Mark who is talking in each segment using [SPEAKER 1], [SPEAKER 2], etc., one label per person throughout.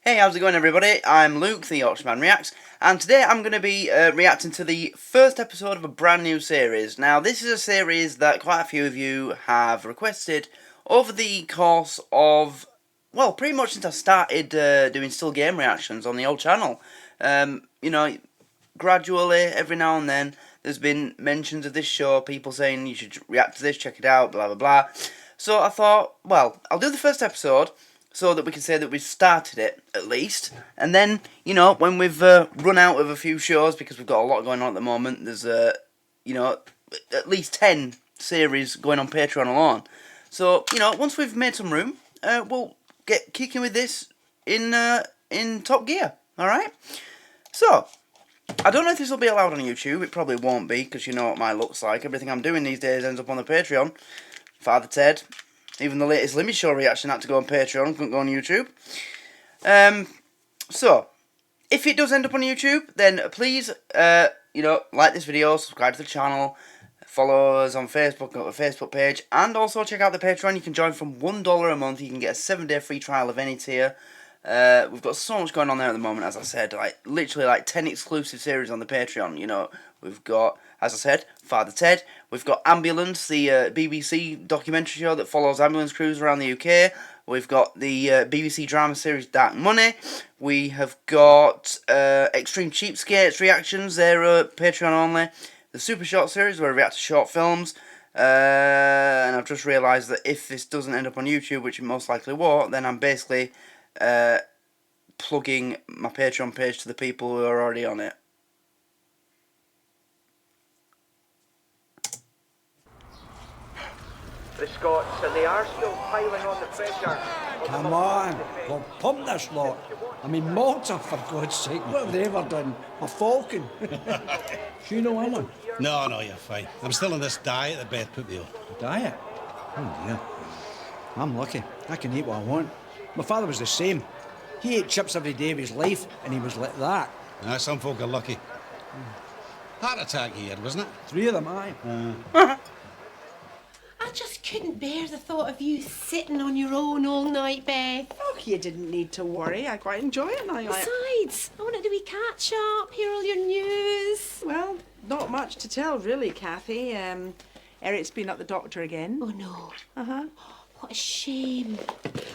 [SPEAKER 1] Hey, how's it going everybody? I'm Luke, the Englishman Reacts, and today I'm going to be reacting to the first episode of a brand new series. Now, this is a series that quite a few of you have requested over the course of, well, pretty much since I started doing still game reactions on the old channel. You know, gradually, every now and then, there's been mentions of this show, people saying you should react to this, check it out, blah blah blah. So I thought, well, I'll do the first episode, so that we can say that we've started it, at least. And then, you know, when we've run out of a few shows, because we've got a lot going on at the moment, there's, you know, at least 10 series going on Patreon alone. So, you know, once we've made some room, we'll get kicking with this in top gear, alright? So, I don't know if this will be allowed on YouTube. It probably won't be, because you know what mine looks like. Everything I'm doing these days ends up on the Patreon. Father Ted. Even the latest Limmy Show reaction had to go on Patreon, couldn't go on YouTube. So, if it does end up on YouTube, then please, you know, like this video, subscribe to the channel, follow us on Facebook, got a Facebook page, and also check out the Patreon. You can join from $1 a month. You can get a 7-day free trial of any tier. We've got so much going on there at the moment, as I said, like literally like 10 exclusive series on the Patreon. You know, we've got, as I said, Father Ted. We've got Ambulance, the BBC documentary show that follows ambulance crews around the UK. We've got the BBC drama series Dark Money. We have got Extreme Cheapskates reactions. They're Patreon only. The Super Short series where we react to short films. And I've just realised that if this doesn't end up on YouTube, which it most likely won't, then I'm basically plugging my Patreon page to the people who are already on it.
[SPEAKER 2] The Scots, and they are still piling on the pressure.
[SPEAKER 3] Come on, we'll pump this lot. I mean, Malta, for God's sake, what have they ever done? A falcon. Do you know Alan?
[SPEAKER 4] No, you're fine. I'm still on this diet that Beth put me on.
[SPEAKER 3] Diet? Oh dear. I'm lucky. I can eat what I want. My father was the same. He ate chips every day of his life, and he was like that.
[SPEAKER 4] Some folk are lucky. Heart attack he had, wasn't it?
[SPEAKER 3] 3 of them, aye.
[SPEAKER 5] I just couldn't bear the thought of you sitting on your own all night, Beth.
[SPEAKER 6] Oh, you didn't need to worry. I quite enjoy it now.
[SPEAKER 5] Besides, I want to do a catch up, hear all your news.
[SPEAKER 6] Well, not much to tell, really, Kathy. Eric's been at the doctor again.
[SPEAKER 5] Oh, no.
[SPEAKER 6] Uh-huh.
[SPEAKER 5] What a shame.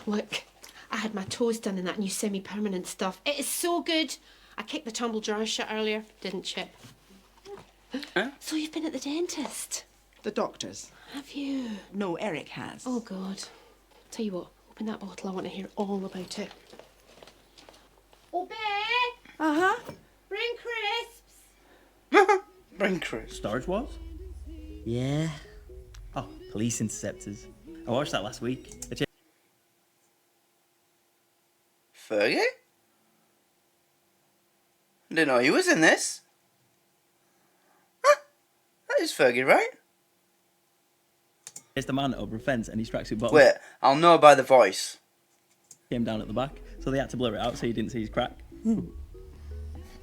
[SPEAKER 5] Look, I had my toes done in that new semi-permanent stuff. It is so good. I kicked the tumble dryer shut earlier, didn't chip.
[SPEAKER 1] Huh?
[SPEAKER 5] So you've been at the dentist?
[SPEAKER 6] The doctor's.
[SPEAKER 5] Have you?
[SPEAKER 6] No, Eric has.
[SPEAKER 5] Oh, God. Tell you what, open that bottle. I want to hear all about it. Oh, Beth!
[SPEAKER 6] Uh-huh.
[SPEAKER 5] Bring crisps!
[SPEAKER 1] Bring Chris.
[SPEAKER 7] Storage Wars? Yeah. Oh, Police Interceptors. I watched that last week.
[SPEAKER 1] Fergie? Didn't know he was in this. Huh? That is Fergie, right?
[SPEAKER 7] Chased a man over a fence and he strikes with bottom.
[SPEAKER 1] Wait, I'll know by the voice.
[SPEAKER 7] Came down at the back, so they had to blur it out so you didn't see his crack.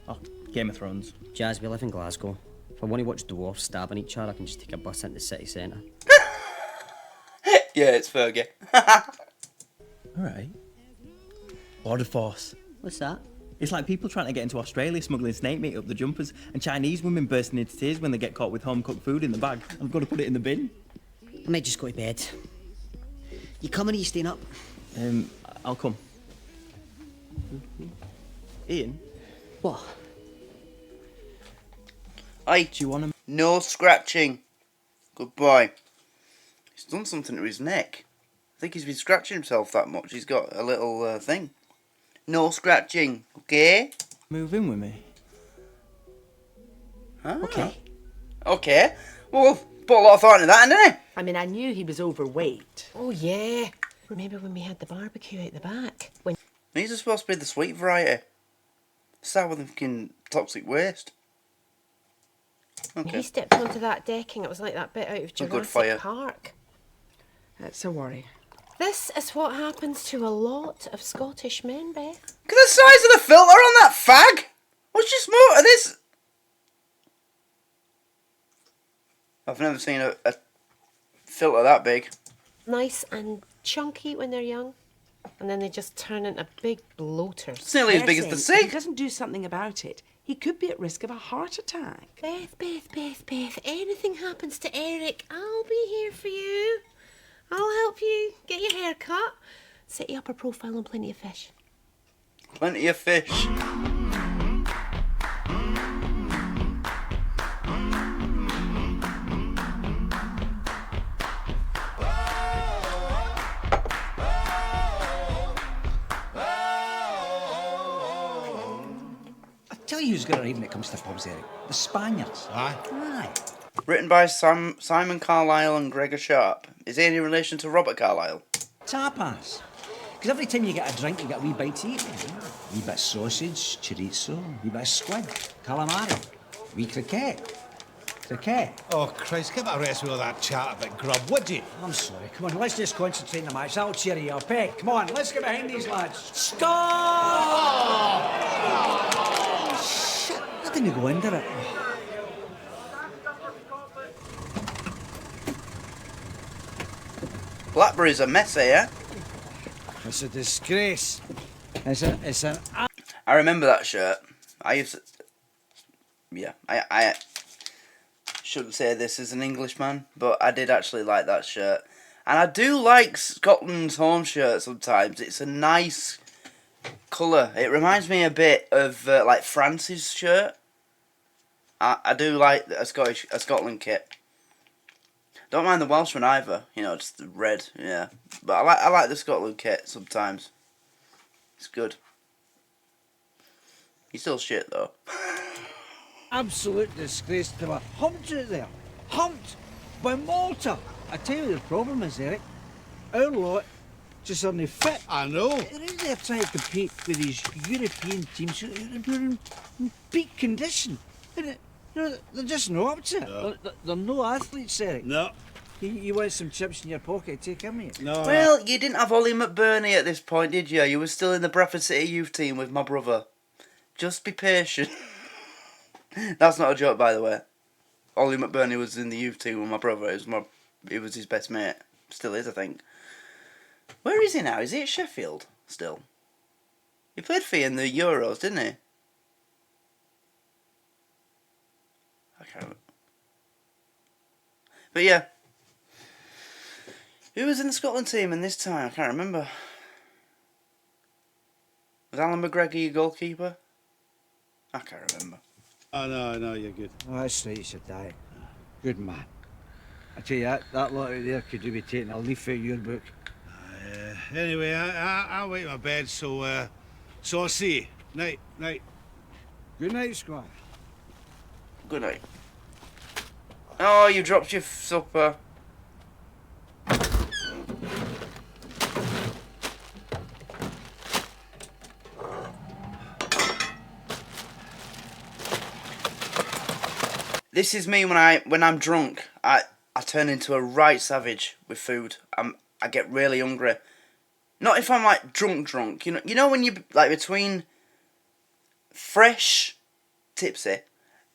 [SPEAKER 7] Oh, Game of Thrones.
[SPEAKER 8] Jazz, we live in Glasgow. If I want to watch dwarfs stabbing each other, I can just take a bus into the city centre.
[SPEAKER 1] Yeah, it's Fergie.
[SPEAKER 7] Alright. Border Force.
[SPEAKER 8] What's that?
[SPEAKER 7] It's like people trying to get into Australia smuggling snake meat up the jumpers and Chinese women bursting into tears when they get caught with home-cooked food in the bag. I'm going to put it in the bin.
[SPEAKER 8] I might just go to bed. You coming or you staying up?
[SPEAKER 7] I'll come. Ian?
[SPEAKER 8] What?
[SPEAKER 1] Aye,
[SPEAKER 7] Do you want to...
[SPEAKER 1] no scratching. Good boy. He's done something to his neck. I think he's been scratching himself that much. He's got a little thing. No scratching, okay?
[SPEAKER 7] Move in with me?
[SPEAKER 1] Ah.
[SPEAKER 8] Okay.
[SPEAKER 1] Okay. Well, put a lot of thought into that, didn't he?
[SPEAKER 6] I mean, I knew he was overweight.
[SPEAKER 5] Oh, yeah. Remember when we had the barbecue out the back? When
[SPEAKER 1] These are supposed to be the sweet variety. Start with the fucking toxic waste. Okay.
[SPEAKER 5] he stepped onto that decking, it was like that bit out of
[SPEAKER 1] good fire.
[SPEAKER 5] Jurassic Park.
[SPEAKER 6] That's a worry.
[SPEAKER 5] This is what happens to a lot of Scottish men, Beth.
[SPEAKER 1] Look at the size of the filter on that fag! What's your smoke of this? I've never seen a filter that big.
[SPEAKER 5] Nice and chunky when they're young. and then they just turn into big bloaters.
[SPEAKER 1] It's nearly as big as the
[SPEAKER 6] If he
[SPEAKER 1] sea.
[SPEAKER 6] doesn't do something about it, he could be at risk of a heart attack.
[SPEAKER 5] Beth, anything happens to Eric, I'll be here for you. I'll help you get your hair cut, set you up a profile and plenty of fish.
[SPEAKER 1] Plenty of fish.
[SPEAKER 3] I tell you who's got it right when it comes to pubs, Eric. The Spaniards.
[SPEAKER 4] Aye.
[SPEAKER 3] Aye.
[SPEAKER 1] Written by Simon Carlyle and Gregor Sharp. Is he any relation to Robert Carlyle?
[SPEAKER 3] Tapas. Because every time you get a drink, you get a wee bite to eat. A wee bit of sausage, chorizo, a wee bit of squid, calamari, wee croquette. Croquette.
[SPEAKER 4] Oh, Christ, give it a rest with all that chat about grub, would you?
[SPEAKER 3] I'm sorry. Come on, let's just concentrate on the match. That'll cheer you up, eh? Come on, let's get behind these lads. Stop! Shit, I didn't go under it.
[SPEAKER 1] Blackberry's a mess, eh?
[SPEAKER 3] It's a disgrace. It's an...
[SPEAKER 1] I remember that shirt. I used to... Yeah, I shouldn't say this as an Englishman, but I did actually like that shirt. And I do like Scotland's home shirt sometimes. It's a nice colour. It reminds me a bit of like France's shirt. I do like a Scotland kit. Don't mind the Welshman either, you know, just the red, yeah. But I like the Scotland kit sometimes. It's good. He's still shit though.
[SPEAKER 3] absolute disgrace to have humped it there. Humped by Malta. I tell you the problem is, Eric, our lot just aren't fit.
[SPEAKER 4] I know.
[SPEAKER 3] They're out there trying to compete with these European teams who are in peak condition. And, you know, they're just not up to it.
[SPEAKER 4] No.
[SPEAKER 3] They're no athletes, Eric.
[SPEAKER 4] No.
[SPEAKER 3] You want some chips in your pocket, take them, mate.
[SPEAKER 4] No.
[SPEAKER 1] Well, you didn't have Ollie McBurney at this point, did you? You were still in the Bradford City youth team with my brother. Just be patient. That's not a joke, by the way. Ollie McBurney was in the youth team with my brother. He was his best mate. Still is, I think. Where is he now? Is he at Sheffield still? He played for you in the Euros, didn't he? I can't remember. But yeah. Who was in the Scotland team in this time? I can't remember. Was Alan McGregor your goalkeeper? I can't remember.
[SPEAKER 4] Oh, no, you're good.
[SPEAKER 3] Oh, that's right, you should die. Good man. I tell you, that lot out there could do be taking a leaf out of your book.
[SPEAKER 4] Anyway, I'll wait in my bed, so I'll see you. Night.
[SPEAKER 3] Good night, Squire.
[SPEAKER 1] Good night. Oh, you dropped your supper. This is me when I'm drunk. I turn into a right savage with food. I get really hungry. Not if I'm like drunk. You know when you like between fresh, tipsy,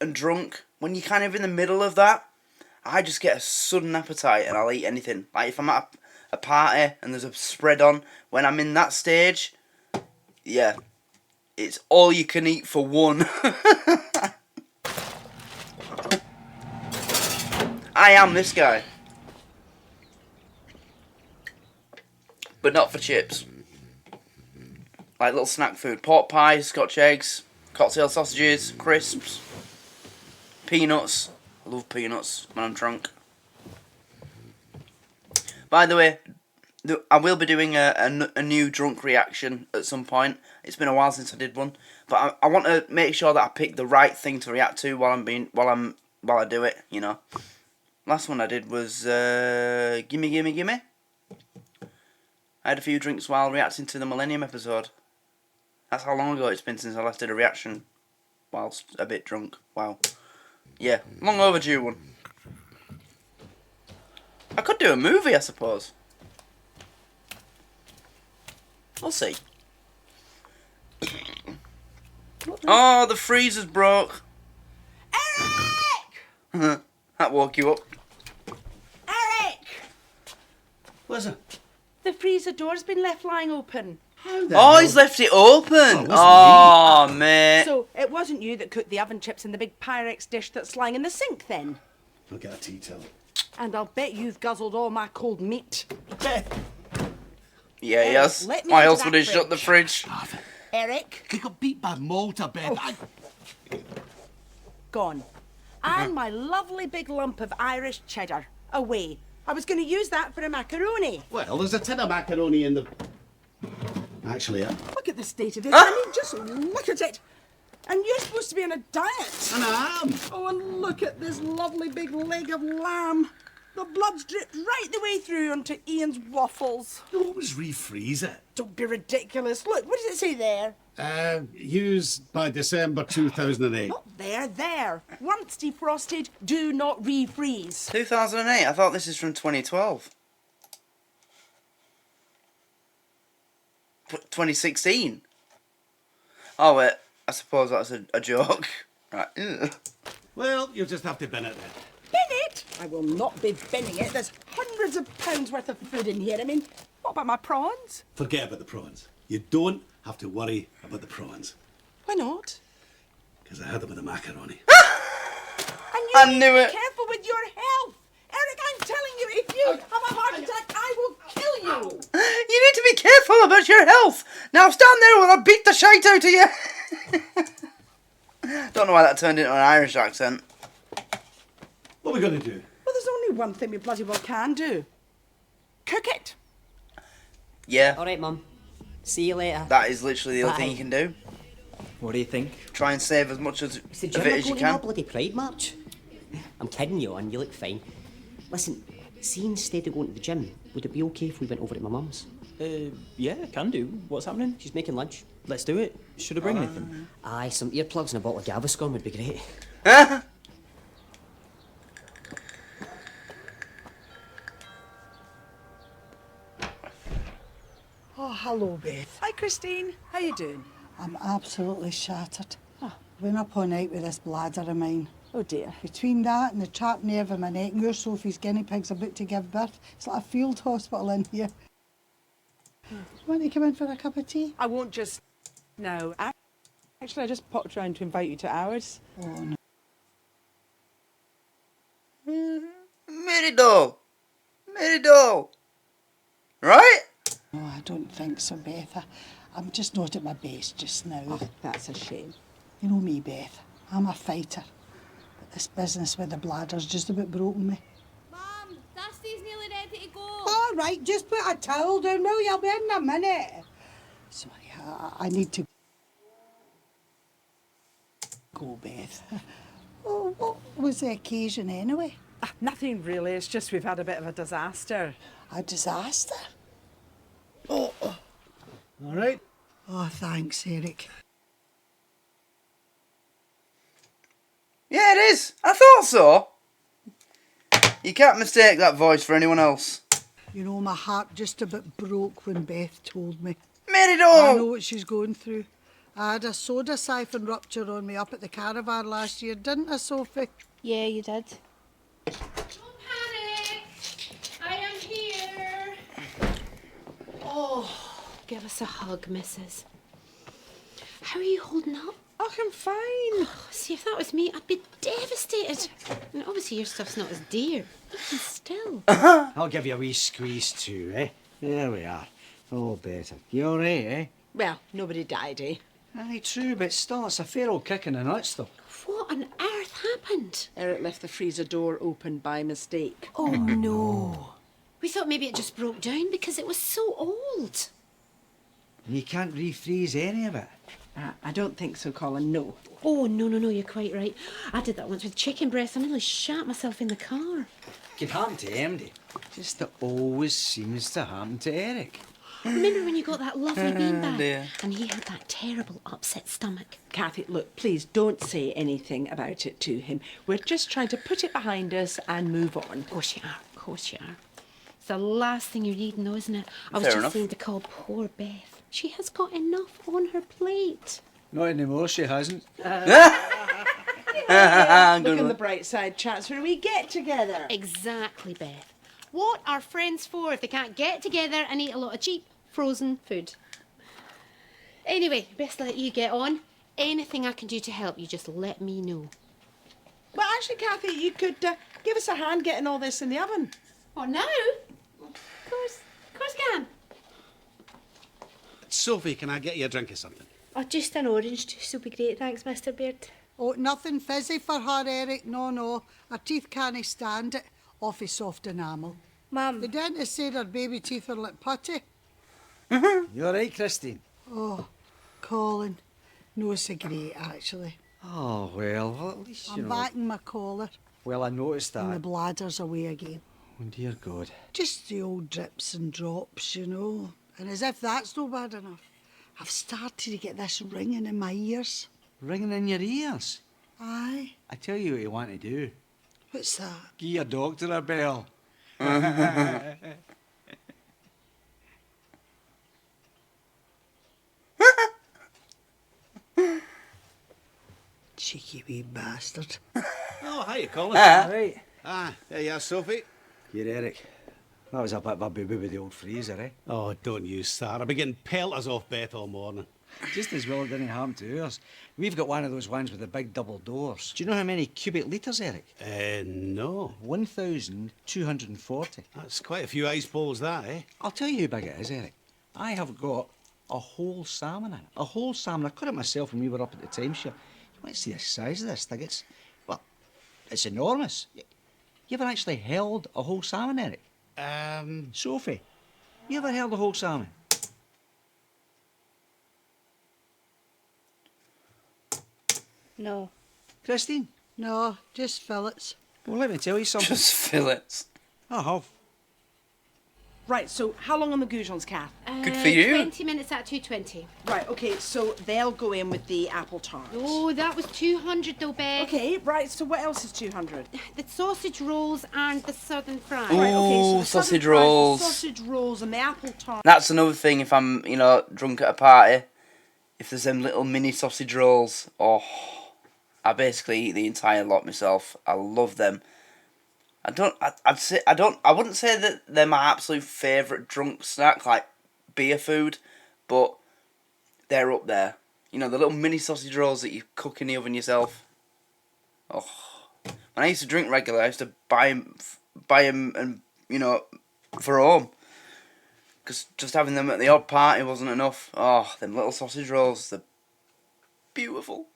[SPEAKER 1] and drunk. When you're kind of in the middle of that, I just get a sudden appetite and I'll eat anything. Like if I'm at a party and there's a spread on, when I'm in that stage, yeah, it's all you can eat for one. I am this guy. But not for chips. Like little snack food. Pork pies, Scotch eggs, cocktail sausages, crisps, peanuts. I love peanuts when I'm drunk. By the way, I will be doing a new drunk reaction at some point. It's been a while since I did one. But I want to make sure that I pick the right thing to react to while I do it, you know. Last one I did was Gimme. I had a few drinks while reacting to the Millennium episode. That's how long ago it's been since I last did a reaction whilst a bit drunk. Wow. Yeah, long overdue one. I could do a movie, I suppose. We'll see. Oh, the freezer's broke. Eric! That woke you up.
[SPEAKER 3] What's it?
[SPEAKER 6] The freezer door's been left lying open.
[SPEAKER 4] How the
[SPEAKER 1] Oh,
[SPEAKER 4] hell-
[SPEAKER 1] he's left it open.
[SPEAKER 4] wasn't
[SPEAKER 1] Oh, mate.
[SPEAKER 6] So it wasn't you that cooked the oven chips in the big Pyrex dish that's lying in the sink then?
[SPEAKER 4] I'll get a tea towel.
[SPEAKER 6] And I'll bet you've guzzled all my cold meat.
[SPEAKER 1] Yeah, yes.
[SPEAKER 6] let me
[SPEAKER 1] Why
[SPEAKER 6] into
[SPEAKER 1] else
[SPEAKER 6] that
[SPEAKER 1] would he shut the fridge?
[SPEAKER 6] Eric,
[SPEAKER 4] He got beat by motor, Beth.
[SPEAKER 6] gone. And my lovely big lump of Irish cheddar. Away. I was going to use that for a macaroni.
[SPEAKER 4] Well, there's a tin of macaroni in the... Actually,
[SPEAKER 6] Look at the state of it. I mean, just look at it. And you're supposed to be on a diet.
[SPEAKER 4] and I am.
[SPEAKER 6] Oh, and look at this lovely big leg of lamb. The blood's dripped right the way through onto Ian's waffles.
[SPEAKER 4] You always refreeze it.
[SPEAKER 6] Don't be ridiculous. Look, what does it say there?
[SPEAKER 4] Used by December 2008.
[SPEAKER 6] Not there. Once defrosted, do not refreeze.
[SPEAKER 1] 2008. I thought this is from 2012. 2016. Oh, wait. I suppose that's a joke. Right. Ugh.
[SPEAKER 4] Well, you'll just have to bin it then.
[SPEAKER 6] Bin it? I will not be binning it. There's hundreds of pounds worth of food in here. I mean, what about my prawns?
[SPEAKER 4] Forget about the prawns. You don't have to worry about the prawns.
[SPEAKER 6] Why not?
[SPEAKER 4] Because I had them with the macaroni.
[SPEAKER 6] And you
[SPEAKER 1] I
[SPEAKER 6] need
[SPEAKER 1] knew
[SPEAKER 6] to
[SPEAKER 1] it.
[SPEAKER 6] be careful with your health. Eric, I'm telling you, if you have a heart attack, I will kill you.
[SPEAKER 1] You need to be careful about your health. Now stand there while I beat the shite out of you. Don't know why that turned into an Irish accent.
[SPEAKER 4] What are we going to do?
[SPEAKER 6] Well, there's only one thing we bloody well can do. Cook it.
[SPEAKER 1] Yeah,
[SPEAKER 8] All right, Mum. See you later.
[SPEAKER 1] that is literally the only thing
[SPEAKER 8] Bye.
[SPEAKER 1] you can do.
[SPEAKER 7] What do you think?
[SPEAKER 1] Try and save as much of
[SPEAKER 8] Is the
[SPEAKER 1] it
[SPEAKER 8] gym
[SPEAKER 1] as you
[SPEAKER 8] going to
[SPEAKER 1] can.
[SPEAKER 8] a bloody Pride March? I'm kidding you, and you look fine. Listen, see, instead of going to the gym, would it be okay if we went over to my mum's?
[SPEAKER 7] Yeah, can do. What's happening?
[SPEAKER 8] She's making lunch.
[SPEAKER 7] Let's do it. Should I bring anything?
[SPEAKER 8] Aye, some earplugs and a bottle of Gaviscon would be great.
[SPEAKER 6] Oh, hello, Beth. Hi, Christine. How you doing?
[SPEAKER 9] I'm absolutely shattered. Went up all night with this bladder of mine.
[SPEAKER 6] Oh, dear.
[SPEAKER 9] Between that and the trapped nerve in my neck and your Sophie's guinea pig's about to give birth, it's like a field hospital in here. Do you want to come in for a cup of tea?
[SPEAKER 6] I won't just... No. Actually, I just popped round to invite you to ours.
[SPEAKER 9] Oh, no.
[SPEAKER 1] Merido. Right?
[SPEAKER 9] No, I don't think so, Beth. I'm just not at my best just now.
[SPEAKER 6] Oh, that's a shame.
[SPEAKER 9] You know me, Beth. I'm a fighter. But this business with the bladder's just about broken me.
[SPEAKER 5] Mum, Dusty's nearly ready to go.
[SPEAKER 9] All right, just put a towel down, will you? I'll be in a minute. Sorry, I need to go, Beth. Oh, what was the occasion anyway?
[SPEAKER 6] Nothing really. It's just we've had a bit of a disaster.
[SPEAKER 9] A disaster?
[SPEAKER 4] All right.
[SPEAKER 9] Oh, thanks, Eric.
[SPEAKER 1] Yeah, it is. I thought so. You can't mistake that voice for anyone else.
[SPEAKER 9] You know, my heart just about broke when Beth told me.
[SPEAKER 1] Merido!
[SPEAKER 9] I know what she's going through. I had a soda siphon rupture on me up at the caravan last year, didn't I, Sophie?
[SPEAKER 5] Yeah, you did. Don't panic. I am here. Oh, give us a hug, missus. How are you holding up?
[SPEAKER 6] Oh, I'm fine.
[SPEAKER 5] See, if that was me, I'd be devastated. And obviously your stuff's not as dear. Even still.
[SPEAKER 3] I'll give you a wee squeeze too, eh? There we are. All better. You all right, eh?
[SPEAKER 6] Well, nobody died, eh?
[SPEAKER 3] Aye, true, but still, it's a fair old kick in the nuts, though.
[SPEAKER 5] What on earth happened?
[SPEAKER 6] Eric left the freezer door open by mistake.
[SPEAKER 5] Oh, no. We thought maybe it just broke down because it was so old.
[SPEAKER 3] And you can't refreeze any of it.
[SPEAKER 6] I don't think so, Colin, no.
[SPEAKER 5] Oh, no, you're quite right. I did that once with chicken breast. I nearly shat myself in the car.
[SPEAKER 3] Can happen to MD. Just that always seems to happen to Eric.
[SPEAKER 5] Remember when you got that lovely beanbag?
[SPEAKER 1] dear.
[SPEAKER 5] And he had that terrible upset stomach.
[SPEAKER 6] Kathy, look, please don't say anything about it to him. We're just trying to put it behind us and move on.
[SPEAKER 5] Of course you are, of course you are. It's the last thing you're needing, though, isn't it? I was
[SPEAKER 1] Fair
[SPEAKER 5] just
[SPEAKER 1] enough.
[SPEAKER 5] saying to call poor Beth. She has got enough on her plate.
[SPEAKER 3] Not anymore, she hasn't.
[SPEAKER 6] Look on the bright side, chance for a wee get together.
[SPEAKER 5] Exactly, Beth. What are friends for if they can't get together and eat a lot of cheap, frozen food? Anyway, best let you get on. Anything I can do to help you, just let me know.
[SPEAKER 6] Well, actually, Kathy, you could give us a hand getting all this in the oven.
[SPEAKER 5] Oh, now? Of course I can.
[SPEAKER 4] Sophie, can I get you a drink or something?
[SPEAKER 5] Oh, just an orange juice will be great, thanks, Mr. Beard.
[SPEAKER 9] Oh, nothing fizzy for her, Eric. No. Her teeth can't stand it. Off his soft enamel.
[SPEAKER 5] Mum.
[SPEAKER 9] The dentist said her baby teeth are like putty.
[SPEAKER 3] You all right, Christine?
[SPEAKER 9] Oh, Colin. No, it's a great, actually.
[SPEAKER 3] Oh, well, at least,
[SPEAKER 9] I'm backing my collar
[SPEAKER 3] Well, I noticed
[SPEAKER 9] and the
[SPEAKER 3] that.
[SPEAKER 9] bladder's away again.
[SPEAKER 3] Oh, dear God.
[SPEAKER 9] Just the old drips and drops, you know. And as if that's no bad enough, I've started to get this ringing in my ears.
[SPEAKER 3] Ringing in your ears?
[SPEAKER 9] Aye.
[SPEAKER 3] I tell you what you want to do.
[SPEAKER 9] What's that?
[SPEAKER 3] Give your doctor a bell.
[SPEAKER 9] Cheeky wee bastard.
[SPEAKER 4] Oh, hiya, Colin.
[SPEAKER 3] All right.
[SPEAKER 4] There you are, Sophie.
[SPEAKER 3] Here, Eric. That was a bit of a boo-boo with the old Fraser, eh?
[SPEAKER 4] Oh, don't you start. I've been getting pelters off Beth all morning.
[SPEAKER 3] Just as well it didn't happen to us. We've got one of those ones with the big double doors. Do you know how many cubic litres, Eric?
[SPEAKER 4] No.
[SPEAKER 3] 1,240.
[SPEAKER 4] That's quite a few ice balls, that, eh?
[SPEAKER 3] I'll tell you how big it is, Eric. I have got a whole salmon in it. A whole salmon. I caught it myself when we were up at the timeshare. You want to see the size of this thing? It's enormous. You ever actually held a whole salmon, Eric? Sophie, you ever held a whole salmon?
[SPEAKER 5] No.
[SPEAKER 3] Christine?
[SPEAKER 9] No, just fillets.
[SPEAKER 3] Well, let me tell you something.
[SPEAKER 1] Just fillets.
[SPEAKER 3] I have.
[SPEAKER 6] Right, so how long on the goujons, Kath?
[SPEAKER 1] Good for you.
[SPEAKER 5] 20 minutes at 220.
[SPEAKER 6] Right, okay, so they'll go in with the apple tart.
[SPEAKER 5] Oh, that was 200 though, Beck.
[SPEAKER 6] Okay, right, so what else is 200?
[SPEAKER 5] The sausage rolls and the southern fries.
[SPEAKER 1] Ooh.
[SPEAKER 6] Right, okay, so the
[SPEAKER 1] sausage
[SPEAKER 6] southern fries, the
[SPEAKER 1] rolls.
[SPEAKER 6] sausage rolls and the apple tart.
[SPEAKER 1] That's another thing if I'm, drunk at a party. If there's them little mini sausage rolls, I basically eat the entire lot myself. I love them. I wouldn't say that they're my absolute favourite drunk snack, like beer food, but they're up there. You know, the little mini sausage rolls that you cook in the oven yourself. Oh, when I used to drink regular, I used to buy them and, for home. Because just having them at the odd party wasn't enough. Oh, them little sausage rolls, they're beautiful.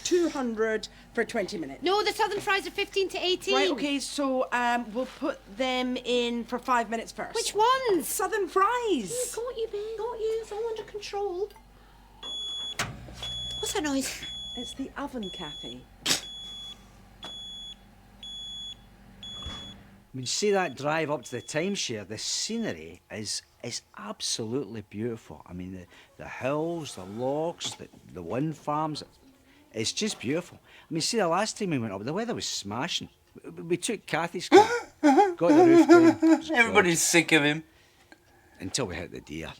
[SPEAKER 6] 200 for 20 minutes.
[SPEAKER 5] No, the southern fries are 15 to 18.
[SPEAKER 6] Right, okay, so we'll put them in for 5 minutes first.
[SPEAKER 5] Which ones?
[SPEAKER 6] Southern fries.
[SPEAKER 5] Got you, babe. Got you. It's all under control. What's that noise?
[SPEAKER 6] It's the oven, Kathy.
[SPEAKER 3] I mean, see that drive up to the timeshare, the scenery is absolutely beautiful. I mean, the hills, the logs, the wind farms, it's just beautiful. I mean, see, the last time we went up, the weather was smashing. We took Kathy's car, got the roof going.
[SPEAKER 1] Everybody's sick of him.
[SPEAKER 3] Until we hit the deer.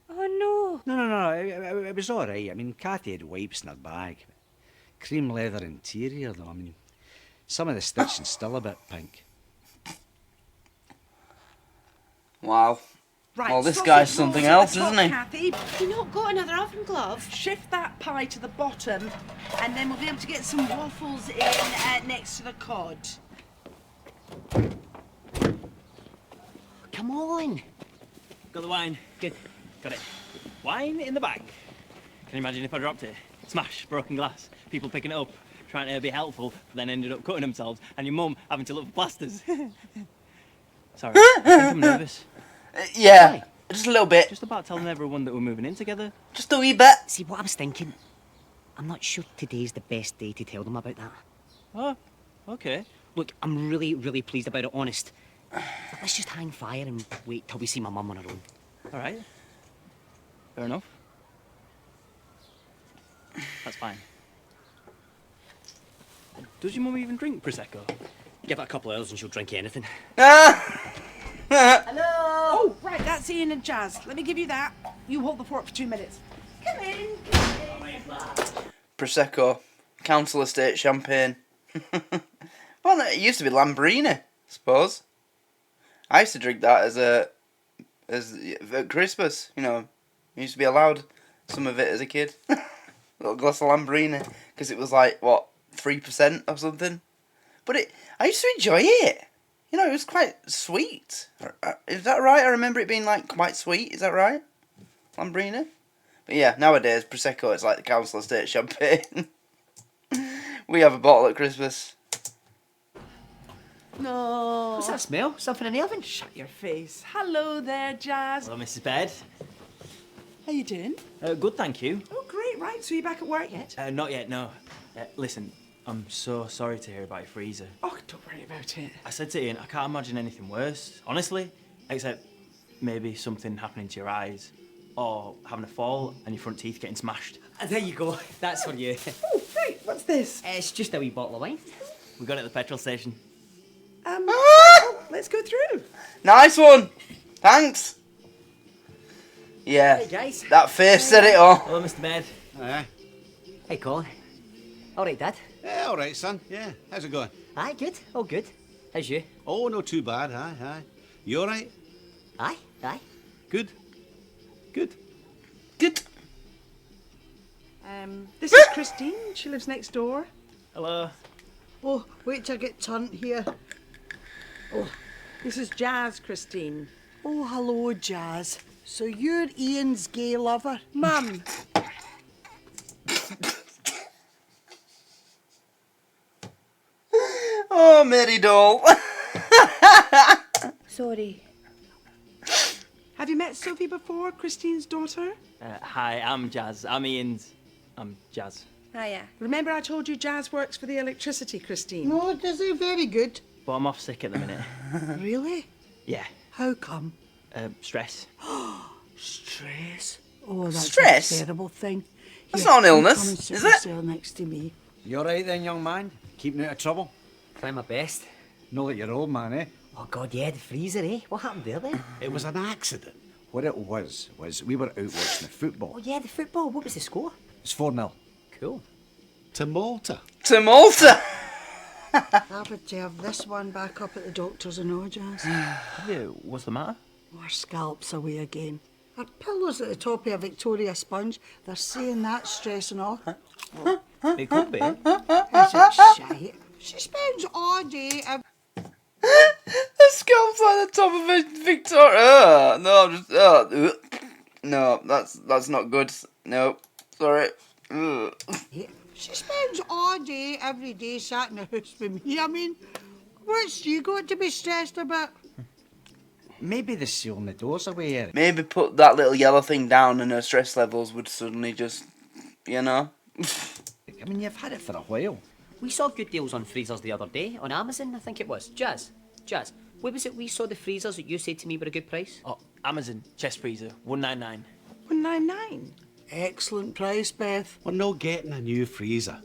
[SPEAKER 5] Oh, no.
[SPEAKER 3] No, it was all right. I mean, Kathy had wipes in her bag. Cream leather interior, though. I mean, some of the stitching's still a bit pink.
[SPEAKER 1] Wow.
[SPEAKER 6] Right,
[SPEAKER 1] Well, this
[SPEAKER 6] sausage
[SPEAKER 1] guy's
[SPEAKER 6] rolls
[SPEAKER 1] something
[SPEAKER 6] at the
[SPEAKER 1] else,
[SPEAKER 6] top,
[SPEAKER 1] isn't he?
[SPEAKER 6] Kathy,
[SPEAKER 5] Have you not got another oven glove?
[SPEAKER 6] shift that pie to the bottom, and then we'll be able to get some waffles in next to the cod.
[SPEAKER 8] Come on.
[SPEAKER 7] Got the wine. Good. Got it. Wine in the bag. Can you imagine if I dropped it? Smash, broken glass. People picking it up, trying to be helpful, but then ended up cutting themselves, and your mum having to look for plasters. Sorry, I think I'm nervous.
[SPEAKER 1] Yeah,
[SPEAKER 8] Why?
[SPEAKER 1] just a little bit.
[SPEAKER 7] Just about telling everyone that we're moving in together.
[SPEAKER 1] Just a wee bit.
[SPEAKER 8] See, what I was thinking, I'm not sure today's the best day to tell them about that.
[SPEAKER 7] Oh, okay.
[SPEAKER 8] Look, I'm really, really pleased about it, honest. Let's just hang fire and wait till we see my mum on her own.
[SPEAKER 7] All right. Fair enough. That's fine. Does your mum even drink Prosecco?
[SPEAKER 8] Give it a couple of hours and she'll drink anything.
[SPEAKER 6] Oh, right, that's Ian and Jazz. Let me give you that. You hold the fort for 2 minutes. Come in.
[SPEAKER 1] Prosecco, council estate champagne. Well, no, it used to be Lambrini, I suppose. I used to drink that as at Christmas. You know, I used to be allowed some of it as a kid. A little glass of Lambrini, because it was like what 3% or something. But I used to enjoy it. You know, it was quite sweet. Is that right? I remember it being like quite sweet. Is that right, Lambrini? But yeah, nowadays Prosecco is like the council estate champagne. We have a bottle at Christmas.
[SPEAKER 6] No.
[SPEAKER 8] What's that smell? Something in the oven?
[SPEAKER 6] Shut your face. Hello there, Jazz.
[SPEAKER 7] Hello, Mrs. Baird.
[SPEAKER 6] How you doing?
[SPEAKER 7] Good, thank you.
[SPEAKER 6] Oh, great. Right, so you back at work yet?
[SPEAKER 7] Not yet, no. Listen, I'm so sorry to hear about your freezer.
[SPEAKER 6] Oh, don't worry about it.
[SPEAKER 7] I said to Ian, I can't imagine anything worse, honestly, except maybe something happening to your eyes, or having a fall and your front teeth getting smashed.
[SPEAKER 8] There you go. That's for you.
[SPEAKER 6] Oh, right. What's this?
[SPEAKER 8] It's just a wee bottle of wine.
[SPEAKER 7] We got it at the petrol station.
[SPEAKER 6] Well, let's go through.
[SPEAKER 1] Nice one. Thanks. Yeah.
[SPEAKER 8] Hey, guys.
[SPEAKER 1] That face said it all.
[SPEAKER 7] Hello, Mr. Baird.
[SPEAKER 4] Aye.
[SPEAKER 8] Hey, Colin. All right, Dad.
[SPEAKER 4] Yeah, all right, son. Yeah, how's it going?
[SPEAKER 8] Aye, good. All good. How's you?
[SPEAKER 4] Oh, not too bad. Aye, aye. You all right?
[SPEAKER 8] Aye, aye.
[SPEAKER 4] Good. Good.
[SPEAKER 1] Good.
[SPEAKER 6] This is Christine. She lives next door.
[SPEAKER 7] Hello.
[SPEAKER 9] Oh, wait till I get turned here.
[SPEAKER 6] Oh, this is Jazz, Christine.
[SPEAKER 9] Oh, hello, Jazz. So you're Ian's gay lover?
[SPEAKER 6] Mum.
[SPEAKER 1] Oh, Mary doll.
[SPEAKER 5] Sorry.
[SPEAKER 6] Have you met Sophie before, Christine's daughter?
[SPEAKER 7] Hi, I'm Jazz. I'm Ian's. I'm Jazz.
[SPEAKER 5] Hiya.
[SPEAKER 6] Remember I told you Jazz works for the electricity, Christine?
[SPEAKER 9] No, does he? Very good.
[SPEAKER 7] But I'm off sick at the minute.
[SPEAKER 9] Really?
[SPEAKER 7] Yeah.
[SPEAKER 9] How come?
[SPEAKER 7] Stress.
[SPEAKER 9] Stress. Oh, that's
[SPEAKER 1] Stress?
[SPEAKER 9] a terrible thing.
[SPEAKER 1] That's
[SPEAKER 9] Here,
[SPEAKER 1] not an
[SPEAKER 9] you
[SPEAKER 1] illness,
[SPEAKER 9] come and sit
[SPEAKER 1] is
[SPEAKER 9] yourself next to me.
[SPEAKER 3] You all right then, young man? Keeping out of trouble?
[SPEAKER 8] Trying my best.
[SPEAKER 3] Know that you're old, man, eh?
[SPEAKER 8] Oh, God, yeah, the freezer, eh? What happened there, then?
[SPEAKER 4] It was an accident.
[SPEAKER 3] What it was we were out watching the football.
[SPEAKER 8] Oh, yeah, the football. What was the score?
[SPEAKER 3] It's 4-0.
[SPEAKER 8] Cool.
[SPEAKER 4] To Malta.
[SPEAKER 1] To Malta.
[SPEAKER 9] I would have this one back up at the doctor's and all, Jazz.
[SPEAKER 7] What's the matter?
[SPEAKER 9] Our scalp's away again. Our pillows at the top of a Victoria sponge. They're saying that's stressing off.
[SPEAKER 7] It could be.
[SPEAKER 9] Is it shite? She spends all day.
[SPEAKER 1] The scalp's like the top of a Victoria. No, I'm just. No, that's not good. No, sorry. Ugh.
[SPEAKER 9] She spends all day, every day, sat in the house with me. I mean, what's she got to be stressed about?
[SPEAKER 3] Maybe the sealing the doors away, Eric.
[SPEAKER 1] Maybe put that little yellow thing down and her stress levels would suddenly just, you know.
[SPEAKER 3] I mean, you've had it for a while.
[SPEAKER 8] We saw good deals on freezers the other day, on Amazon, I think it was. Jazz, where was it we saw the freezers that you said to me were a good price?
[SPEAKER 7] Oh, Amazon chest freezer, $199.
[SPEAKER 6] $199.
[SPEAKER 9] Excellent price, Beth.
[SPEAKER 4] We're not getting a new freezer.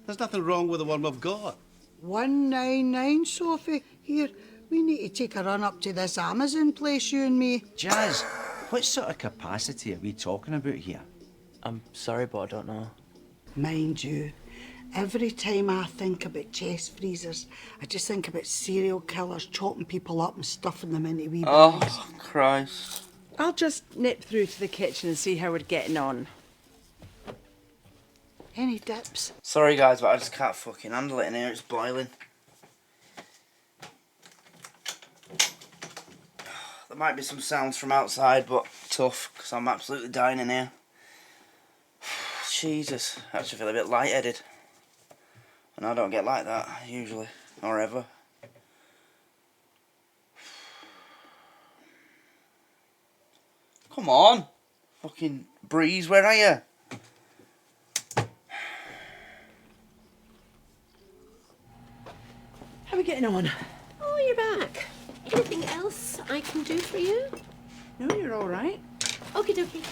[SPEAKER 4] There's nothing wrong with the one we've got.
[SPEAKER 9] 199, Sophie. Here, we need to take a run up to this Amazon place, you and me.
[SPEAKER 3] Jazz, what sort of capacity are we talking about here?
[SPEAKER 7] I'm sorry, but I don't know.
[SPEAKER 9] Mind you, every time I think about chest freezers, I just think about serial killers chopping people up and stuffing them into wee bags.
[SPEAKER 1] Oh, Christ.
[SPEAKER 6] I'll just nip through to the kitchen and see how we're getting on.
[SPEAKER 9] Any dips?
[SPEAKER 1] Sorry, guys, but I just can't fucking handle it in here. It's boiling. There might be some sounds from outside, but tough, because I'm absolutely dying in here. Jesus, I actually feel a bit lightheaded. And I don't get like that, usually, or ever. Come on! Fucking breeze, where are you?
[SPEAKER 6] How are we getting on?
[SPEAKER 5] Oh, you're back. Anything else I can do for you?
[SPEAKER 6] No, you're all right.
[SPEAKER 5] Okie dokie.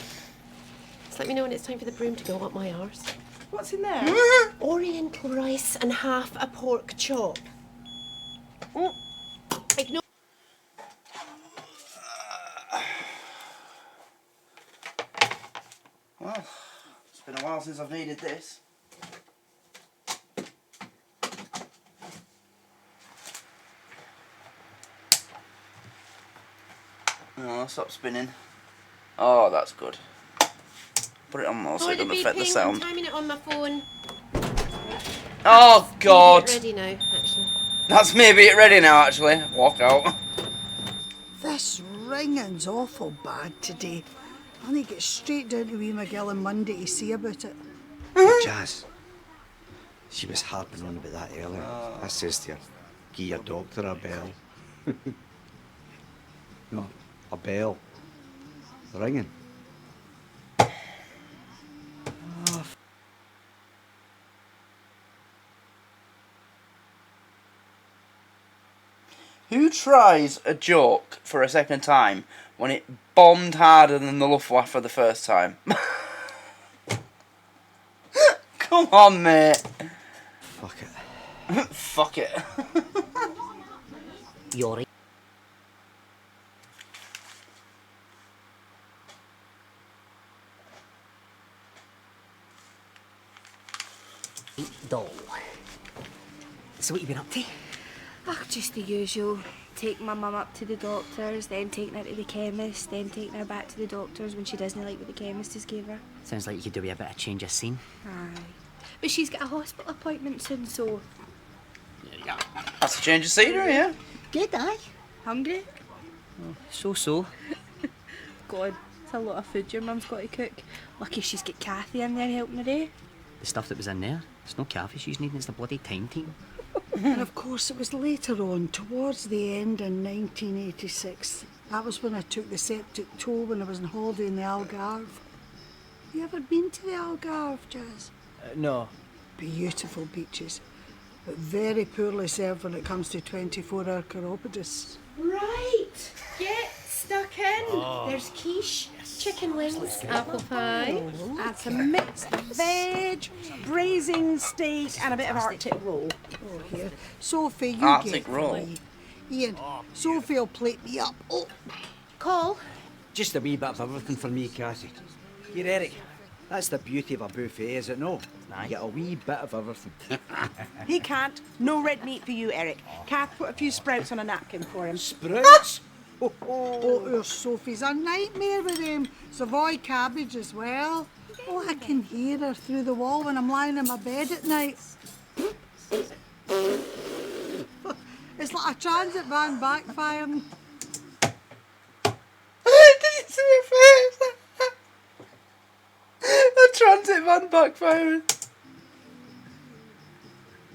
[SPEAKER 5] Just let me know when it's time for the broom to go up my arse.
[SPEAKER 6] What's in there?
[SPEAKER 5] Oriental rice and half a pork chop. Ignore.
[SPEAKER 1] Well, it's been a while since I've needed this. Oh, stop spinning. Oh, that's good. Put it on more so it doesn't affect the sound.
[SPEAKER 5] I'm timing it on my phone.
[SPEAKER 1] Oh, God.
[SPEAKER 5] Maybe it ready now, actually.
[SPEAKER 1] That's maybe it ready now, actually. Walk out.
[SPEAKER 9] This ringing's awful bad today. I need to get straight down to wee McGill on Monday to see about it.
[SPEAKER 3] Jazz. She was harping on about that earlier. I says to her, give your doctor a bell. No, a bell. Ringing.
[SPEAKER 1] Who tries a joke for a second time when it bombed harder than the Luftwaffe the first time? Come on, mate.
[SPEAKER 3] Fuck it.
[SPEAKER 1] Fuck it.
[SPEAKER 8] You're right. Doll. So what you been up to?
[SPEAKER 10] Oh, just the usual. Taking my mum up to the doctors, then taking her to the chemist, then taking her back to the doctors when she doesn't like what the chemist has gave her.
[SPEAKER 8] Sounds like you could do with a bit of change of scene.
[SPEAKER 10] Aye. But she's got a hospital appointment soon, so...
[SPEAKER 1] That's a change of scenery, yeah.
[SPEAKER 10] Good, aye. Hungry?
[SPEAKER 8] So.
[SPEAKER 10] God, it's a lot of food your mum's got to cook. Lucky she's got Kathy in there helping her, eh?
[SPEAKER 8] The stuff that was in there, it's no cafe she's needing, it's the bloody time team.
[SPEAKER 9] And of course it was later on, towards the end in 1986. That was when I took the septic toll when I was on holiday in the Algarve. You ever been to the Algarve, Jazz?
[SPEAKER 7] No.
[SPEAKER 9] Beautiful beaches, but very poorly served when it comes to 24-hour chiropodists.
[SPEAKER 5] Right. Get stuck in. There's quiche, chicken wings, apple pie.
[SPEAKER 6] And some mixed veg, braising steak, and a bit of Arctic roll.
[SPEAKER 9] Oh, here. Sophie, you
[SPEAKER 1] Arctic
[SPEAKER 9] get
[SPEAKER 1] roll.
[SPEAKER 9] me. Ian, Sophie will plate me up. Oh,
[SPEAKER 5] Call.
[SPEAKER 3] Just a wee bit of everything for me, Cassie. Here, Eric. That's the beauty of a buffet, is it no? You get a wee bit of everything.
[SPEAKER 6] He can't. No red meat for you, Eric. Kath, put a few sprouts on a napkin for him.
[SPEAKER 3] Sprouts?
[SPEAKER 9] oh, Sophie's a nightmare with them. Savoy cabbage as well. Oh, I can hear her through the wall when I'm lying in my bed at night. It's like a transit van backfiring.
[SPEAKER 1] Did you see her face? A transit van backfiring.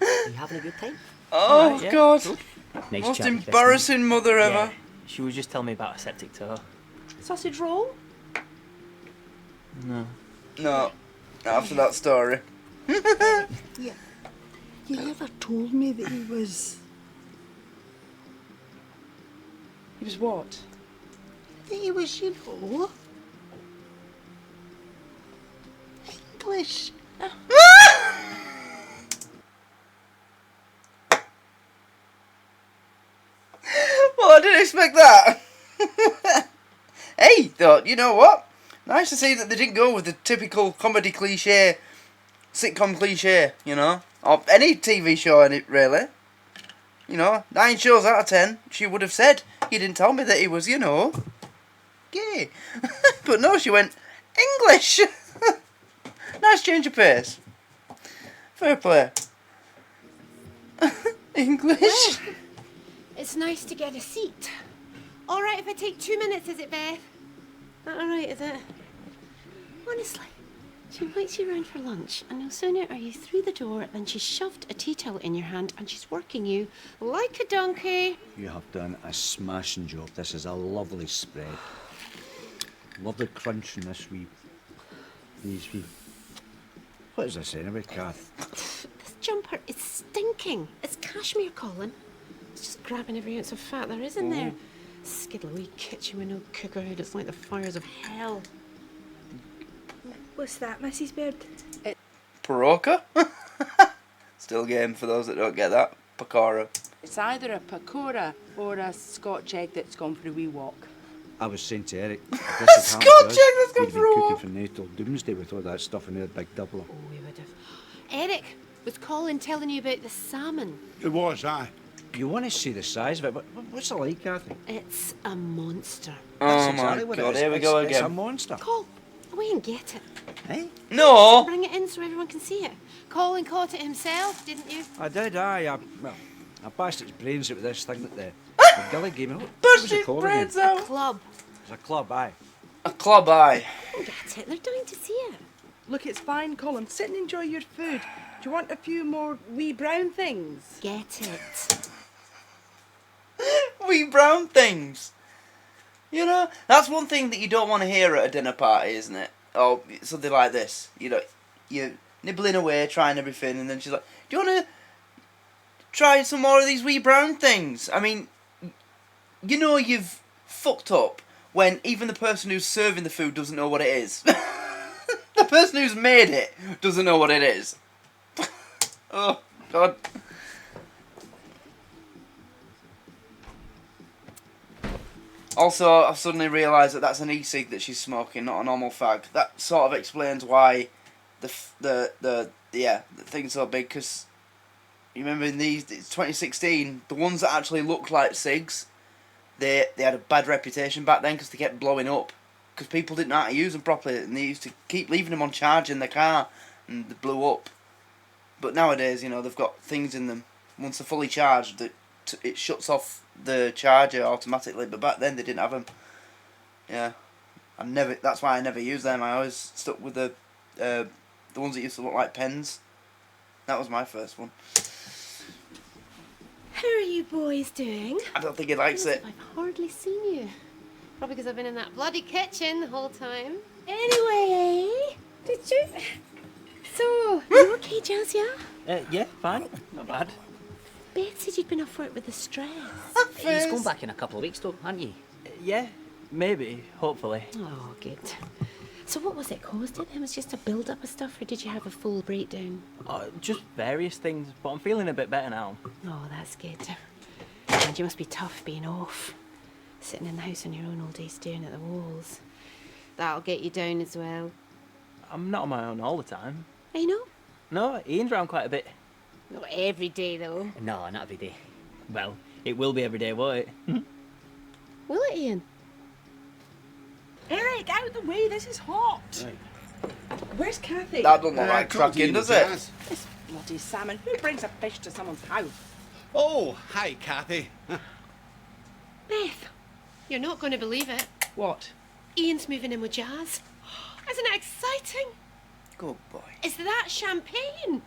[SPEAKER 8] You having a good time?
[SPEAKER 1] Oh,
[SPEAKER 7] Right, yeah.
[SPEAKER 1] God.
[SPEAKER 8] Nice
[SPEAKER 1] Most
[SPEAKER 8] chat,
[SPEAKER 1] embarrassing mother ever.
[SPEAKER 7] Yeah. She was just telling me about a septic toe.
[SPEAKER 6] Sausage roll?
[SPEAKER 7] No.
[SPEAKER 1] No. After that story.
[SPEAKER 9] Yeah. You never told me that he was...
[SPEAKER 6] He was what?
[SPEAKER 9] That he was, you know... English.
[SPEAKER 1] Well, I didn't expect that. Hey, though, you know what? Nice to see that they didn't go with the typical comedy cliche, sitcom cliche, you know, or any TV show in it, really. You know, 9 shows out of 10, she would have said, you didn't tell me that he was, you know, gay. But no, she went, English. Nice change of pace. Fair play. English.
[SPEAKER 5] It's nice to get a seat. All right if I take 2 minutes, is it, Beth? Not all right, is it? Honestly, she invites you round for lunch, and no sooner are you through the door than she's shoved a tea towel in your hand and she's working you like a donkey.
[SPEAKER 3] You have done a smashing job. This is a lovely spread. Lovely crunch in this these wee... What is this anyway, Kath?
[SPEAKER 5] This jumper is stinking. It's cashmere, Colin. It's just grabbing every ounce of fat there is in there. Skiddly wee kitchen with no cooker hood. It's like the fires of hell.
[SPEAKER 10] What's that, Mrs. Beard?
[SPEAKER 1] Paroka? Still game for those that don't get that. Pakora.
[SPEAKER 6] It's either a pakora or a Scotch egg that's gone for a wee walk.
[SPEAKER 3] I was saying to Eric,
[SPEAKER 1] Scotch egg that's gone
[SPEAKER 3] we'd
[SPEAKER 1] for a
[SPEAKER 3] been cooking
[SPEAKER 1] walk.
[SPEAKER 3] from now till doomsday with all that stuff in there, big doubler.
[SPEAKER 5] Oh, we would have. Eric, was Colin telling you about the salmon?
[SPEAKER 4] It was, aye.
[SPEAKER 3] You want to see the size of it, but what's it like, Kathy?
[SPEAKER 5] It's a monster.
[SPEAKER 3] That's
[SPEAKER 1] Oh
[SPEAKER 3] exactly
[SPEAKER 1] my
[SPEAKER 3] what it
[SPEAKER 1] god,
[SPEAKER 3] is.
[SPEAKER 1] here we go
[SPEAKER 3] It's a
[SPEAKER 1] again.
[SPEAKER 3] monster.
[SPEAKER 5] Call, away and get it.
[SPEAKER 3] Hey?
[SPEAKER 1] No!
[SPEAKER 5] Bring it in so everyone can see it. Colin caught it himself, didn't you?
[SPEAKER 3] I did, I bashed its brains out with this thing that the Gilly gave me. What was
[SPEAKER 1] Burst
[SPEAKER 3] it
[SPEAKER 1] its
[SPEAKER 3] called
[SPEAKER 1] brains
[SPEAKER 3] again?
[SPEAKER 1] out!
[SPEAKER 5] A club.
[SPEAKER 3] It's a club, aye.
[SPEAKER 1] A club eye.
[SPEAKER 5] Go get it. They're dying to see it.
[SPEAKER 6] Look, it's fine, Colin. Sit and enjoy your food. Do you want a few more wee brown things?
[SPEAKER 5] Get it.
[SPEAKER 1] Wee brown things. You know, that's one thing that you don't want to hear at a dinner party, isn't it? Or something like this. You know, you're nibbling away, trying everything, and then she's like, do you want to try some more of these wee brown things? I mean, you know you've fucked up when even the person who's serving the food doesn't know what it is. The person who's made it doesn't know what it is. Oh, God. Also, I've suddenly realised that that's an e-cig that she's smoking, not a normal fag. That sort of explains why the thing's so big, because you remember in these, it's 2016, the ones that actually looked like cigs, they had a bad reputation back then because they kept blowing up. Because people didn't know how to use them properly, and they used to keep leaving them on charge in the car, and they blew up. But nowadays, you know, they've got things in them. Once they're fully charged, it shuts off the charger automatically. But back then, they didn't have them. Yeah, that's why I never used them. I always stuck with the ones that used to look like pens. That was my first one.
[SPEAKER 5] How are you boys doing?
[SPEAKER 1] I don't think he likes it.
[SPEAKER 5] I've hardly seen you. Probably because I've been in that bloody kitchen the whole time. Anyway, did you... So, you okay, Jazz, yeah?
[SPEAKER 7] Yeah, fine. Not bad.
[SPEAKER 5] Beth said you'd been off work with the stress.
[SPEAKER 8] He's going back in a couple of weeks, though, aren't you?
[SPEAKER 7] Yeah, maybe, hopefully.
[SPEAKER 5] Oh, good. So what was it caused it? It was just a build-up of stuff, or did you have a full breakdown?
[SPEAKER 7] Just various things, but I'm feeling a bit better now.
[SPEAKER 5] Oh, that's good. And you must be tough being off. Sitting in the house on your own all day staring at the walls. That'll get you down as well.
[SPEAKER 7] I'm not on my own all the time.
[SPEAKER 5] I know.
[SPEAKER 7] No, Ian's around quite a bit.
[SPEAKER 5] Not every day, though.
[SPEAKER 8] No, not every day.
[SPEAKER 7] Well, it will be every day, won't it?
[SPEAKER 5] Will it, Ian?
[SPEAKER 6] Eric, out of the way. This is hot.
[SPEAKER 4] Right.
[SPEAKER 6] Where's Kathy?
[SPEAKER 1] That doesn't look
[SPEAKER 4] I
[SPEAKER 1] like
[SPEAKER 4] talked to
[SPEAKER 1] cracking,
[SPEAKER 4] you,
[SPEAKER 1] does it?
[SPEAKER 4] Jazz.
[SPEAKER 6] This bloody salmon. Who brings a fish to someone's house?
[SPEAKER 4] Oh, hi, Kathy.
[SPEAKER 5] Beth, you're not going to believe it.
[SPEAKER 6] What?
[SPEAKER 5] Ian's moving in with Jazz. Isn't it exciting?
[SPEAKER 1] Good boy.
[SPEAKER 5] Is that champagne?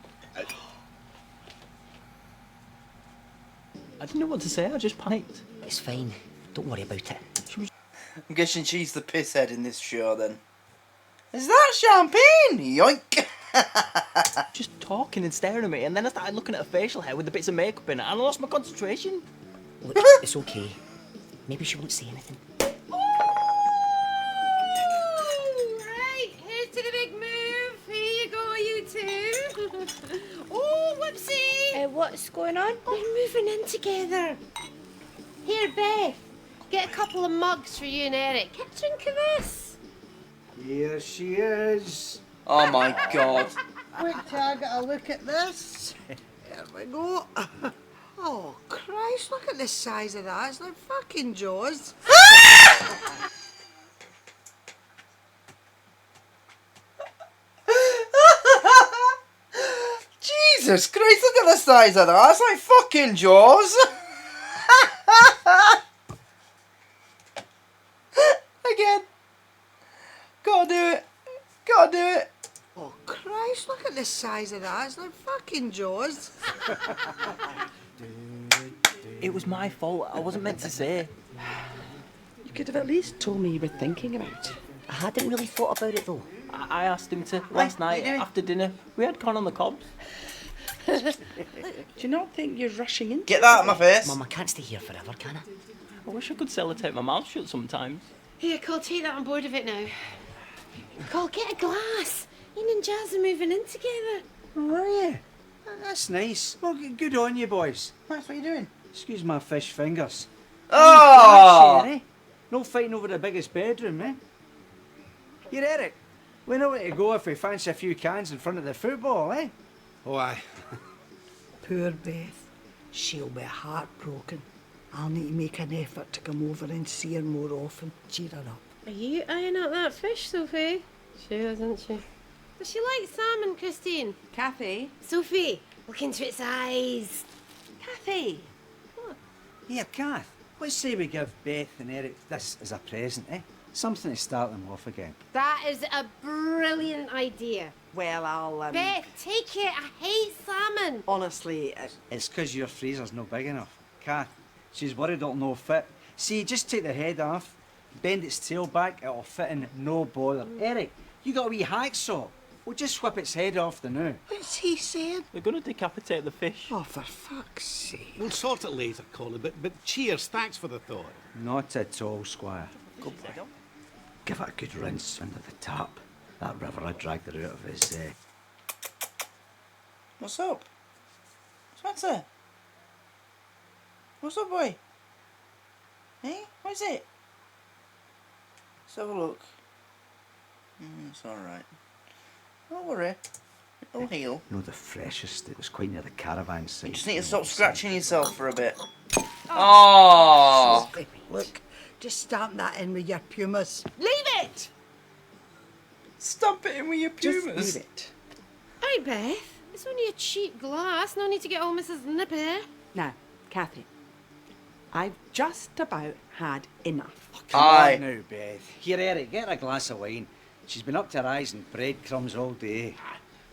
[SPEAKER 7] I didn't know what to say, I just panicked.
[SPEAKER 8] It's fine. Don't worry about it.
[SPEAKER 1] I'm guessing she's the pisshead in this show then. Is that champagne? Yoink!
[SPEAKER 7] Just talking and staring at me, and then I started looking at her facial hair with the bits of makeup in it, and I lost my concentration.
[SPEAKER 8] Look, it's okay. Maybe she won't say anything.
[SPEAKER 5] Right, here's to the big move. Here you go, you two. Oh, whoopsie.
[SPEAKER 10] What's going on?
[SPEAKER 5] They're moving in together. Here, Beth. Get a couple of mugs for you and Eric. Get a drink of this.
[SPEAKER 3] Here she is.
[SPEAKER 1] Oh my god.
[SPEAKER 9] Wait till I get a look at this. Here we go. Oh, Christ, look at the size of that. It's like fucking Jaws.
[SPEAKER 1] Jesus Christ, look at the size of that. That's like fucking Jaws. Again. Gotta do it. Gotta do it.
[SPEAKER 9] Oh, Christ, look at the size of that. It's like fucking Jaws.
[SPEAKER 7] It was my fault, I wasn't meant to say.
[SPEAKER 6] You could have at least told me you were thinking about it.
[SPEAKER 8] I hadn't really thought about it, though.
[SPEAKER 7] I asked him to last night after dinner. We had corn on the cobs.
[SPEAKER 6] Do you not think you're rushing into
[SPEAKER 1] Get that out of my face.
[SPEAKER 8] Mum, I can't stay here forever, can I?
[SPEAKER 7] I wish I could sellotape my mouth shut sometimes.
[SPEAKER 5] Here, Cole, take that on board of it now. Cole, get a glass. Ian and Jazz are moving in together.
[SPEAKER 3] Oh, are you? That's nice. Well, good on you, boys.
[SPEAKER 1] That's what you're doing.
[SPEAKER 3] Excuse my fish fingers.
[SPEAKER 1] Oh!
[SPEAKER 3] Eh? No fighting over the biggest bedroom, eh? Here, Eric. We know where to go if we fancy a few cans in front of the football, eh?
[SPEAKER 4] Oh, aye.
[SPEAKER 9] Poor Beth. She'll be heartbroken. I'll need to make an effort to come over and see her more often. Cheer her up.
[SPEAKER 5] Are you eyeing up that fish, Sophie? She is, isn't she? Does she like salmon, Christine?
[SPEAKER 6] Kathy?
[SPEAKER 5] Sophie, look into its eyes.
[SPEAKER 6] Kathy?
[SPEAKER 3] Here, Kath, let's say we give Beth and Eric this as a present, eh? Something to start them off again.
[SPEAKER 5] That is a brilliant idea.
[SPEAKER 6] Well, I'll,
[SPEAKER 5] Beth, take it. I hate salmon.
[SPEAKER 6] honestly,
[SPEAKER 3] It's 'cause your freezer's no big enough. Kath, she's worried it'll no fit. See, just take the head off, bend its tail back, it'll fit in no bother. Eric, you got a wee hacksaw. We'll just whip its head off the now.
[SPEAKER 9] What's he saying?
[SPEAKER 7] We're going to decapitate the fish.
[SPEAKER 9] Oh, for fuck's sake.
[SPEAKER 4] We'll sort it later, Colin, but cheers, thanks for the thought.
[SPEAKER 3] Not at all, Squire. Good boy. Give it a good rinse under the tap. That river I dragged her out of his...
[SPEAKER 1] What's up? Spencer? What's up, boy? Hey, what is it? Let's have a look. It's alright. Don't worry. It'll heal.
[SPEAKER 3] No, the freshest. It was quite near the caravan site.
[SPEAKER 1] You just need to stop scratching yourself for a bit. Oh!
[SPEAKER 9] Look, just stamp that in with your pumas.
[SPEAKER 6] leave it!
[SPEAKER 1] Stamp it in with your
[SPEAKER 6] Just
[SPEAKER 1] pumas.
[SPEAKER 6] leave it.
[SPEAKER 5] Aye, Beth. It's only a cheap glass. No need to get all Mrs. Nippy.
[SPEAKER 6] Now, Kathy, I've just about had enough.
[SPEAKER 3] Come
[SPEAKER 1] Aye.
[SPEAKER 3] on now, Beth. Here, Eric, get her a glass of wine. She's been up to her eyes in breadcrumbs all day.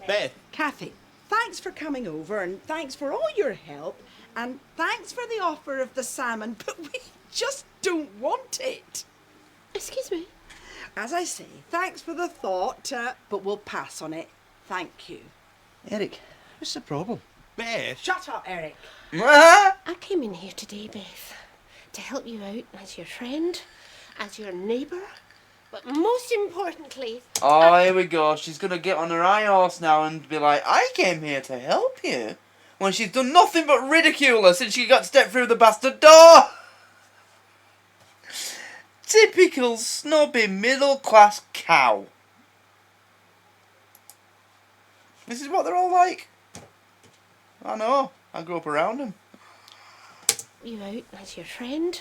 [SPEAKER 4] Beth,
[SPEAKER 6] Kathy, thanks for coming over and thanks for all your help and thanks for the offer of the salmon, but we just don't want it.
[SPEAKER 5] Excuse me.
[SPEAKER 6] As I say, thanks for the thought, but we'll pass on it. Thank you.
[SPEAKER 3] Eric, what's the problem?
[SPEAKER 4] Beth.
[SPEAKER 6] Shut up, Eric.
[SPEAKER 5] I came in here today, Beth, to help you out as your friend, as your neighbour, but most importantly...
[SPEAKER 1] Oh, here we go. She's going to get on her high horse now and be like, I came here to help you. When she's done nothing but ridicule her since she got stepped through the bastard door. Typical snobby middle-class cow. This is what they're all like. I know. I grew up around them.
[SPEAKER 5] You out as your friend,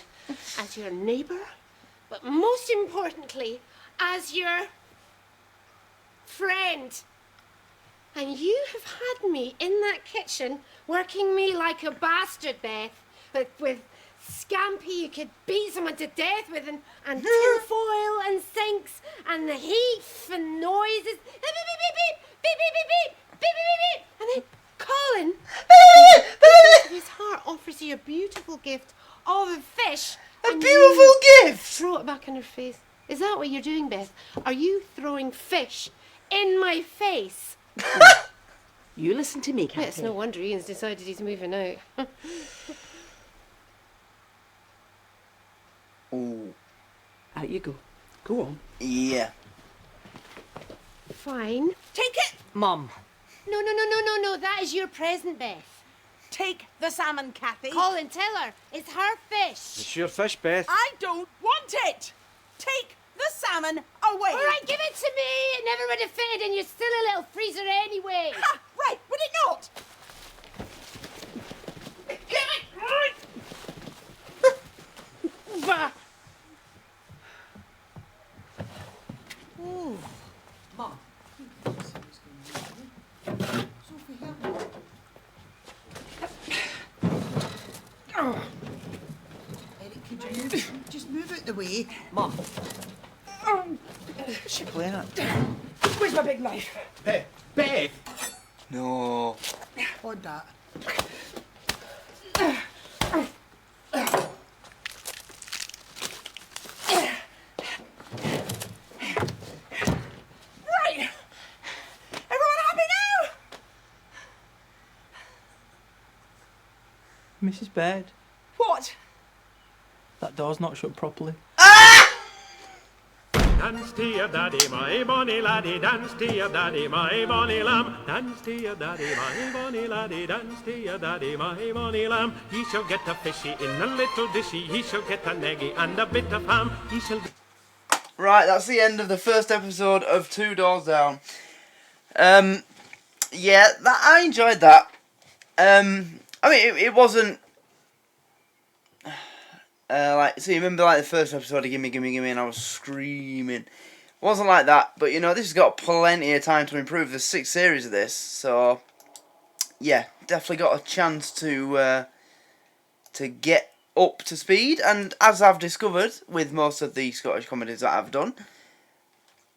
[SPEAKER 5] as your neighbour, but most importantly, as your friend. And you have had me in that kitchen working me like a bastard, Beth, with scampi you could beat someone to death with, and tin foil and sinks and the heat and noises. Beep, beep, beep, beep, beep, beep, beep, beep, beep, beep, beep, beep. And then Colin, his heart offers you a beautiful gift of a fish.
[SPEAKER 1] A
[SPEAKER 5] and
[SPEAKER 1] beautiful
[SPEAKER 5] you
[SPEAKER 1] gift!
[SPEAKER 5] Throw it back in her face. Is that what you're doing, Beth? Are you throwing fish in my face?
[SPEAKER 6] You listen to me, Kathy.
[SPEAKER 5] Yeah, it's no wonder Ian's decided he's moving out.
[SPEAKER 1] Ooh.
[SPEAKER 6] Out you go. Go on.
[SPEAKER 1] Yeah.
[SPEAKER 5] Fine.
[SPEAKER 6] Take it! Mum.
[SPEAKER 5] No. That is your present, Beth.
[SPEAKER 6] Take the salmon, Kathy.
[SPEAKER 5] Colin, tell her. It's her fish.
[SPEAKER 3] It's your fish, Beth.
[SPEAKER 6] I don't want it! Take the salmon away!
[SPEAKER 5] All right, give it to me. It never would have fitted in your silly little freezer anyway.
[SPEAKER 6] Ha! Right, would it not? Give it! Bah!
[SPEAKER 9] Oh,
[SPEAKER 6] Mum.
[SPEAKER 9] Sophie, help me. Eric, could you just move out the way?
[SPEAKER 6] Mum.
[SPEAKER 3] What's she playing at?
[SPEAKER 6] Where's my big knife?
[SPEAKER 4] Beth. Beth.
[SPEAKER 1] No.
[SPEAKER 9] Hold that.
[SPEAKER 6] Right! Everyone happy now?
[SPEAKER 7] Mrs. Baird,
[SPEAKER 6] What?
[SPEAKER 7] that door's not shut properly.
[SPEAKER 11] Dance to your daddy, my bonny laddie, dance to your daddy, my bonny lamb. Dance to your daddy, my bonny laddie, dance to your daddy, my bonny lamb. He shall get a fishy in a little dishy, he shall get a neggy and a bit of ham. He shall...
[SPEAKER 1] Right, that's the end of the first episode of Two Doors Down. Yeah, I enjoyed that. I mean, it wasn't like, so you remember like the first episode of Gimme Gimme Gimme and I was screaming. It wasn't like that, but you know, this has got plenty of time to improve. There's 6 series of this, so yeah, definitely got a chance to get up to speed. And as I've discovered with most of the Scottish comedies that I've done,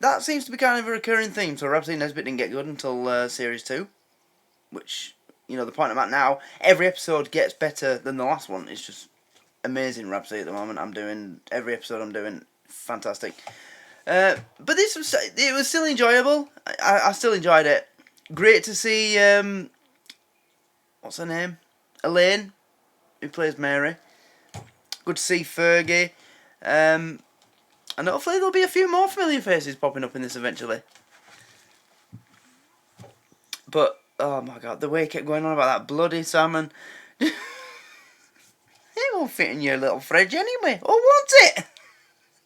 [SPEAKER 1] that seems to be kind of a recurring theme. So Rhapsody Nesbitt didn't get good until series 2, which, you know, the point I'm at now, every episode gets better than the last one. It's just amazing Rhapsody at the moment. Every episode I'm doing fantastic. But it was still enjoyable. I still enjoyed it. Great to see what's her name? Elaine, who plays Mary. Good to see Fergie. And hopefully there'll be a few more familiar faces popping up in this eventually. But oh my god, the way he kept going on about that bloody salmon. It won't fit in your little fridge anyway. Or won't it?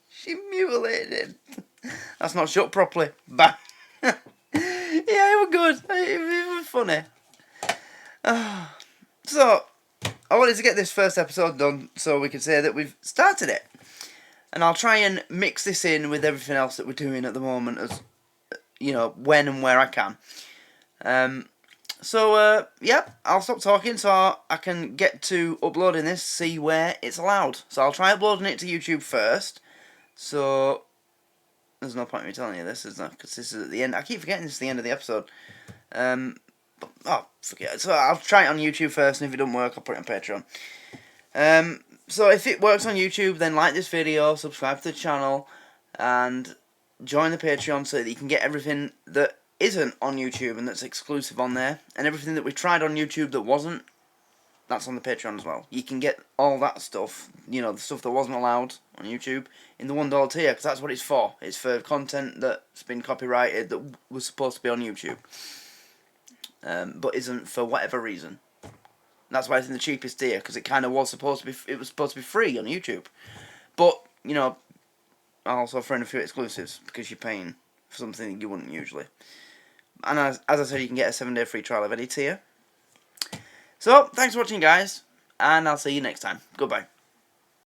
[SPEAKER 1] She mutilated it. That's not shut properly. Bang. Yeah, it was good. It was funny. So, I wanted to get this first episode done so we could say that we've started it. And I'll try and mix this in with everything else that we're doing at the moment, as you know, when and where I can. Yeah, I'll stop talking so I can get to uploading this, see where it's allowed. So I'll try uploading it to YouTube first. So there's no point in me telling you this, is there? Because this is at the end. I keep forgetting this is the end of the episode. Forget it. So I'll try it on YouTube first, and if it doesn't work, I'll put it on Patreon. So if it works on YouTube, then like this video, subscribe to the channel, and join the Patreon so that you can get everything that isn't on YouTube and that's exclusive on there, and everything that we tried on YouTube that wasn't, that's on the Patreon as well. You can get all that stuff, you know, the stuff that wasn't allowed on YouTube, in the $1 tier, because that's what it's for. It's for content that's been copyrighted that was supposed to be on YouTube, but isn't for whatever reason. That's why it's in the cheapest tier, because it kind of was supposed to be. It was supposed to be free on YouTube, but you know, I also throw in a few exclusives because you're paying for something you wouldn't usually. And as I said, you can get a 7-day free trial of any tier. So thanks for watching, guys, and I'll see you next time. Goodbye.